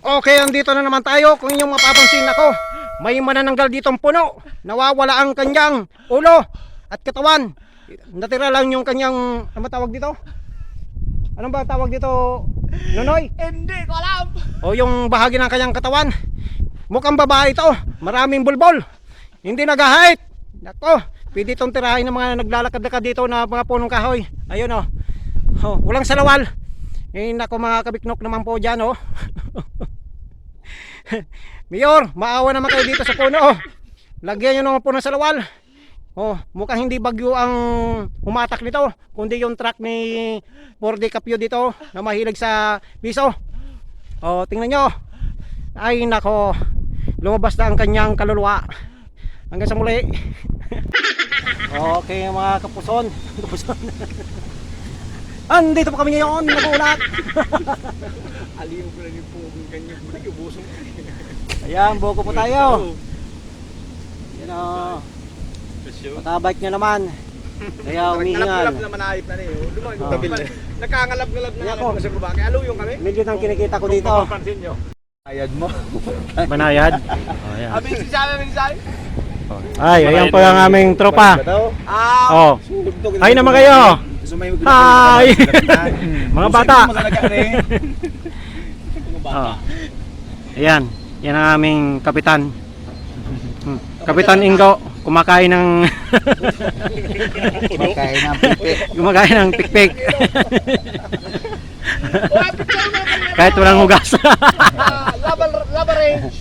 Okay, andito na naman tayo. Kung inyong mapapansin ako, may manananggal ditong puno. Nawawala ang kanyang ulo at katawan. Natira lang yung kanyang, ano ba tawag dito? Ano ba tawag dito, Nonoy? Hindi ko alam. O yung bahagi ng kanyang katawan. Mukhang babae ito. Maraming bulbol. Hindi nag-height. Nako, pwede itong tirahin ng mga naglalakad-lakad dito na mga punong kahoy. Ayun o. Oh, walang salawal. Eh nako mga kabiknok naman po dyan oh. Mayor, maawa naman kayo dito sa puno oh. Lagyan nyo naman po ng salawal. Oh, mukhang hindi bagyo ang umatak nito, kundi yung truck ni 4D Capio dito na mahilig sa piso. Oh, tingnan nyo. Ay nako, lumabas na ang kanyang kaluluwa. Hanggang sa muli. Okay mga kapuson. Andito pa kami ngayon, nagulat. Aliw ko lang yung pugong ganyan. Bulig yung busong. Ayan, buko po tayo. Yan o. Patabike nyo naman. Kaya umihingal. Ngalap-ngalap na manayip na niyo. Nakangalap-ngalap na nga kasi baba. Kaya aluw yung kami. Million ang kinikita ko dito. Pansin nyo. Ayad mo. Banayad. Oh, ayan. Abis sabi. Ay, ayan po ang aming tropa. Oh. Ay naman kayo. Hi. Mga bata. Oh. Ayan, yan ang aming kapitan. Kapitan Ingo, kumakain ng kumakain ng pikpik. Kahit walang hugas. Laba range.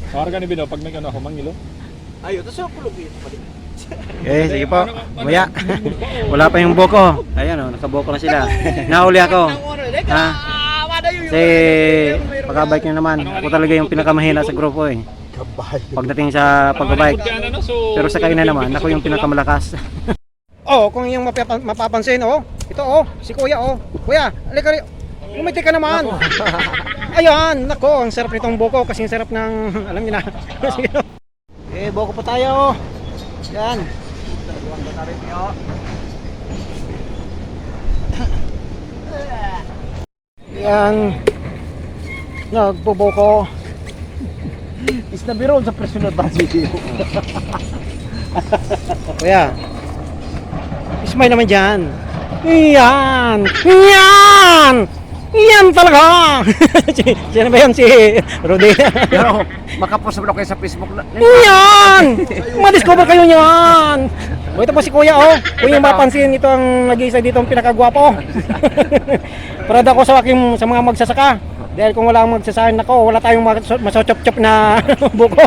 Karga ni Bino pag may ano humangilo. Ayun, tapos yung kulog ito pa din. Okay, sige po. Maya. Wala pa yung buko. Ayan oh, nakaboko na sila. Nahuli ako. Ha? Kasi pagka-bike nyo naman, ako talaga yung pinakamahina sa grupo eh. Pagdating sa pagka-bike. Pero sa kainan naman, ako yung pinakamalakas. Oh, kung yung mapapansin oh, ito oh, si Kuya oh. Kuya, halika rin. Umiti ka naman. Ayan, nako, ang sarap nitong buko kasi ang sarap ng, alam niyo na. Eh, buko pa tayo. Yan. Yan. Nagbubuko. Is na biro sa personal video. Kuya. Ismay naman dyan. Yan. Yan. Yan talaga. Sino ba yan? Si Rudy. Pero makapost mo kayo sa Facebook na. Yan. Madiscover kayo yan. O ito po si Kuya oh. Kung yung mapansin, ito ang nag-iisa dito ang pinakagwapo. Proud ako sa aking sa mga magsasaka. Dahil kung wala ang magsasahin ako, wala tayong masochop-chop na buko.